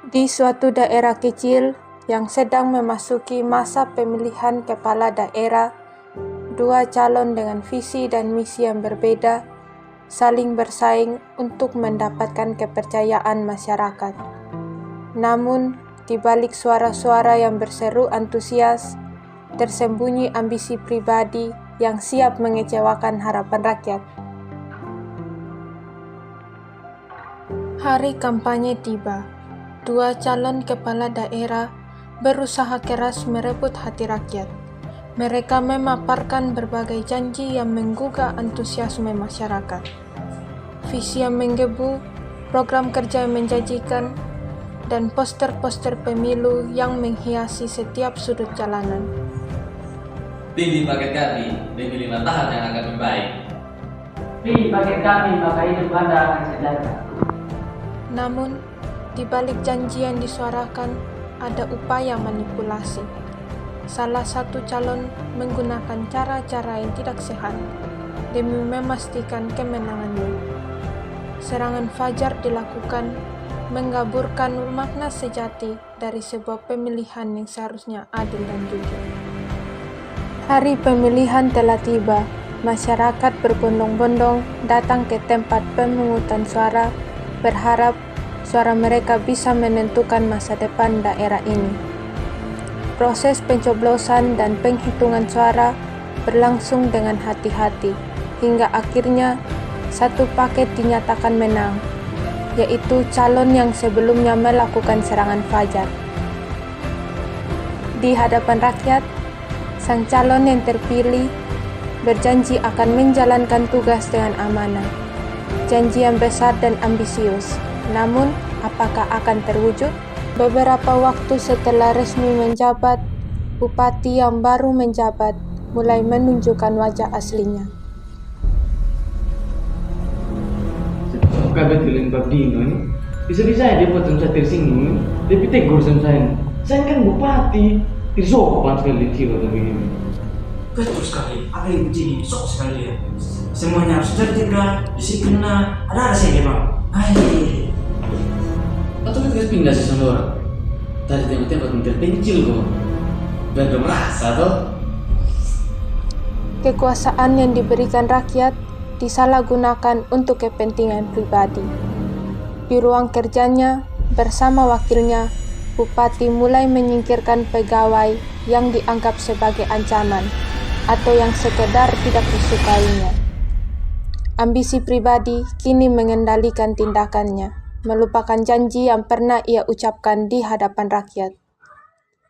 Di suatu daerah kecil yang sedang memasuki masa pemilihan kepala daerah, dua calon dengan visi dan misi yang berbeda saling bersaing untuk mendapatkan kepercayaan masyarakat. Namun, di balik suara-suara yang berseru antusias, tersembunyi ambisi pribadi yang siap mengecewakan harapan rakyat. Hari kampanye tiba. Dua calon kepala daerah berusaha keras merebut hati rakyat. Mereka memaparkan berbagai janji yang menggugah antusiasme masyarakat. Visi yang menggebu, program kerja yang menjanjikan, dan poster-poster pemilu yang menghiasi setiap sudut jalanan. Pilih paket kami demi 5 tahun yang akan membaik. Pilih paket kami, maka hidup Anda akan sejahtera. Namun, di balik janji yang disuarakan, ada upaya manipulasi. Salah satu calon menggunakan cara-cara yang tidak sehat demi memastikan kemenangannya. Serangan fajar dilakukan, mengaburkan makna sejati dari sebuah pemilihan yang seharusnya adil dan jujur. Hari pemilihan telah tiba. Masyarakat berbondong-bondong datang ke tempat pemungutan suara, berharap suara mereka bisa menentukan masa depan daerah ini. Proses pencoblosan dan penghitungan suara berlangsung dengan hati-hati, hingga akhirnya satu paket dinyatakan menang, yaitu calon yang sebelumnya melakukan serangan fajar. Di hadapan rakyat, sang calon yang terpilih berjanji akan menjalankan tugas dengan amanah. Janji yang besar dan ambisius, namun apakah akan terwujud? Beberapa waktu setelah resmi menjabat, bupati yang baru menjabat mulai menunjukkan wajah aslinya. Kebetulan Bab Dino ini bisa-bisa dia potong saya tersinggung, tapi tegur sama saya. Saya kan bupati, tidak sopan sekali dia begini. Betul sekali, apa yang begini, sok sekali ya. Semuanya harus tertib, disiplin, ada saja bang. Atau kita pindah sih sama orang. Tadi tempat-tempat yang terpencil kok. Biar gak merasa toh. Kekuasaan yang diberikan rakyat disalahgunakan untuk kepentingan pribadi. Di ruang kerjanya, bersama wakilnya, bupati mulai menyingkirkan pegawai yang dianggap sebagai ancaman atau yang sekedar tidak disukainya. Ambisi pribadi kini mengendalikan tindakannya, melupakan janji yang pernah ia ucapkan di hadapan rakyat.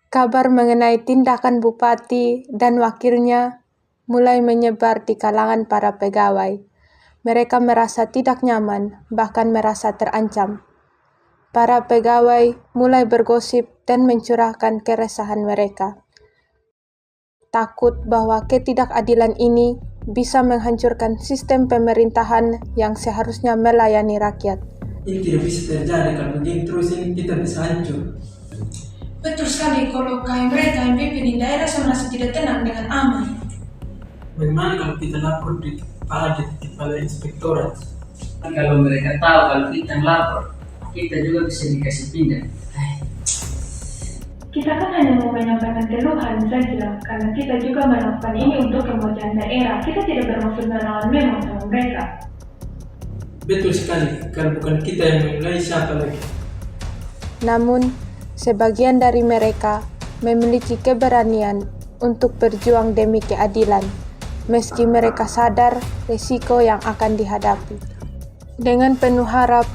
Kabar mengenai tindakan bupati dan wakilnya mulai menyebar di kalangan para pegawai. Mereka merasa tidak nyaman, bahkan merasa terancam. Para pegawai mulai bergosip dan mencurahkan keresahan mereka. Takut bahwa ketidakadilan ini bisa menghancurkan sistem pemerintahan yang seharusnya melayani rakyat. Ini tidak bisa terjadi, kalau begini terus ini kita bisa hancur. Betul sekali, kalau kayak mereka yang pimpin di daerah saya merasa tidak tenang dengan aman. Bagaimana kalau kita lapor di kepala inspektorat? Kalau mereka tahu kalau kita lapor, kita juga bisa dikasih pindah. Kita kan hanya mau menyampaikan keluhan saja, karena kita juga melakukan ini untuk kemajuan daerah. Kita tidak bermaksud melawan memang sama mereka. Betul sekali, kalau bukan kita yang memulai, siapa lagi? Namun, sebagian dari mereka memiliki keberanian untuk berjuang demi keadilan, meski mereka sadar risiko yang akan dihadapi. Dengan penuh harap,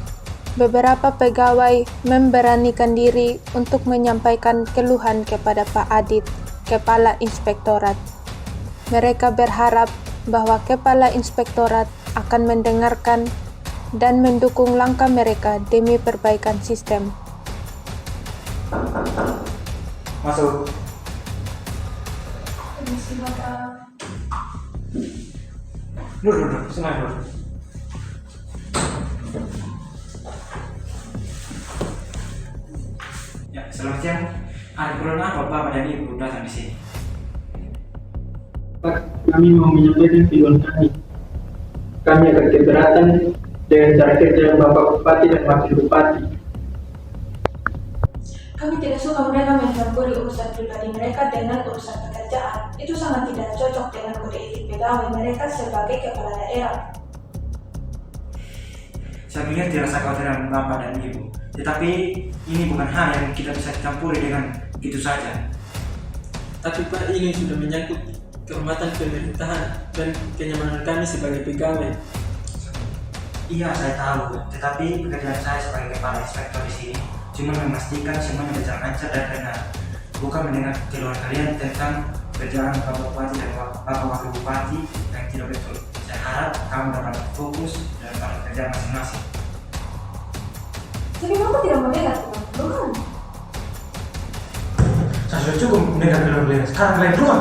beberapa pegawai memberanikan diri untuk menyampaikan keluhan kepada Pak Adit, Kepala Inspektorat. Mereka berharap bahwa Kepala Inspektorat akan mendengarkan dan mendukung langkah mereka demi perbaikan sistem. Masuk. Permisi Bapak. Duduk, senang duduk. Ya, selamat siang. Ada keperluan apa Bapak dan Ibu datang di sini? Pak, kami mau menyampaikan keluhan kami. Kami akan keberatan dengan cara kerja Bapak Bupati dan Wakil Bupati. Kami tidak suka mereka mencampuri urusan pribadi mereka dengan urusan pekerjaan. Itu sangat tidak cocok dengan kode etik pegawai mereka sebagai kepala daerah. Saya pikir tidak rasa khawatir dengan Bapak dan Ibu. Tetapi ini bukan hal yang kita bisa campuri dengan begitu saja. Tapi Pak, ini sudah menyangkut kehormatan pemerintahan dan kenyamanan kami sebagai pegawai. Iya, saya tahu. Tetapi pekerjaan saya sebagai kepala inspektor di sini cuma memastikan semuanya berjalan lancar dan benar. Bukan mendengar keluhan kalian tentang kerjaan Bapak Bupati dan Bapak Wakil Bupati yang tidak betul. Saya harap kamu dapat fokus dalam pekerjaan masing-masing. Jadi Bapak tidak mendengar bukan? Saya sudah cukup mendengar keluhan kalian. Sekarang kalian keluar.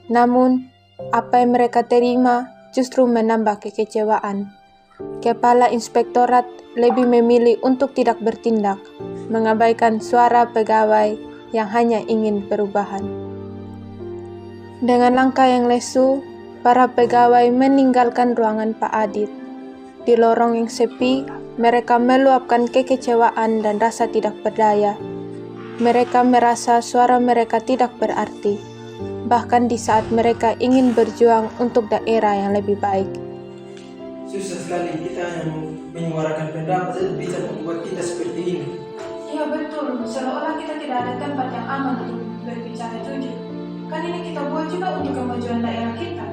Namun, apa yang mereka terima justru menambah kekecewaan. Kepala Inspektorat lebih memilih untuk tidak bertindak, mengabaikan suara pegawai yang hanya ingin perubahan. Dengan langkah yang lesu, para pegawai meninggalkan ruangan Pak Adit. Di lorong yang sepi, mereka meluapkan kekecewaan dan rasa tidak berdaya. Mereka merasa suara mereka tidak berarti, bahkan di saat mereka ingin berjuang untuk daerah yang lebih baik. Susah sekali, kita hanya menyuarakan pendapat saja bisa membuat kita seperti ini. Iya betul, seolah kita tidak ada tempat yang aman untuk berbicara jujur. Kan ini kita buat juga untuk kemajuan daerah kita.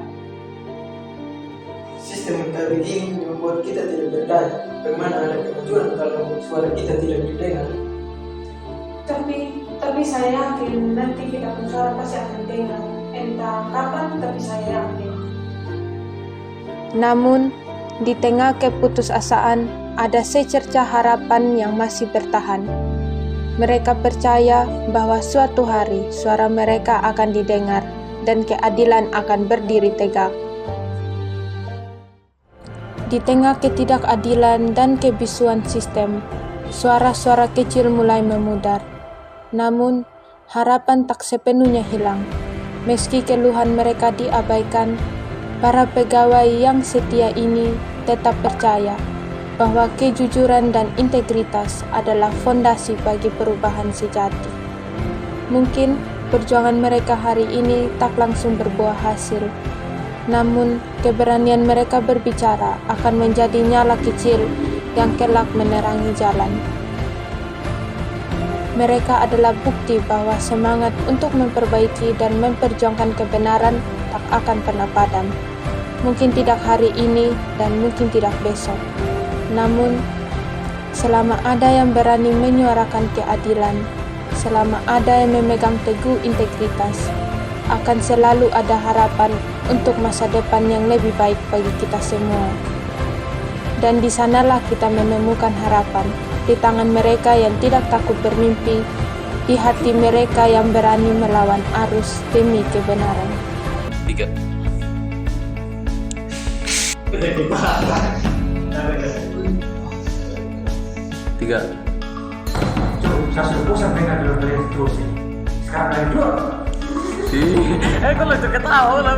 Sistem yang kayak begini membuat kita tidak berdaya. Bagaimana ada kemajuan kalau suara kita tidak didengar? Tapi saya yakin nanti kita pun suara pasti akan dengar. Entah kapan, tapi saya yakin. Namun, di tengah keputusasaan, ada secercah harapan yang masih bertahan. Mereka percaya bahwa suatu hari suara mereka akan didengar dan keadilan akan berdiri tegak. Di tengah ketidakadilan dan kebisuan sistem, suara-suara kecil mulai memudar. Namun, harapan tak sepenuhnya hilang. Meski keluhan mereka diabaikan, para pegawai yang setia ini tetap percaya bahwa kejujuran dan integritas adalah fondasi bagi perubahan sejati. Mungkin perjuangan mereka hari ini tak langsung berbuah hasil, namun keberanian mereka berbicara akan menjadi nyala kecil yang kelak menerangi jalan. Mereka adalah bukti bahwa semangat untuk memperbaiki dan memperjuangkan kebenaran tak akan pernah padam. Mungkin tidak hari ini dan mungkin tidak besok. Namun, selama ada yang berani menyuarakan keadilan, selama ada yang memegang teguh integritas, akan selalu ada harapan untuk masa depan yang lebih baik bagi kita semua. Dan di sanalah kita menemukan harapan, di tangan mereka yang tidak takut bermimpi, di hati mereka yang berani melawan arus demi kebenaran. 3. Cukup, saya sudah bosan dengar keluhan kalian terus ini. Sekarang kalian keluar. Kok lucu ketawa lah.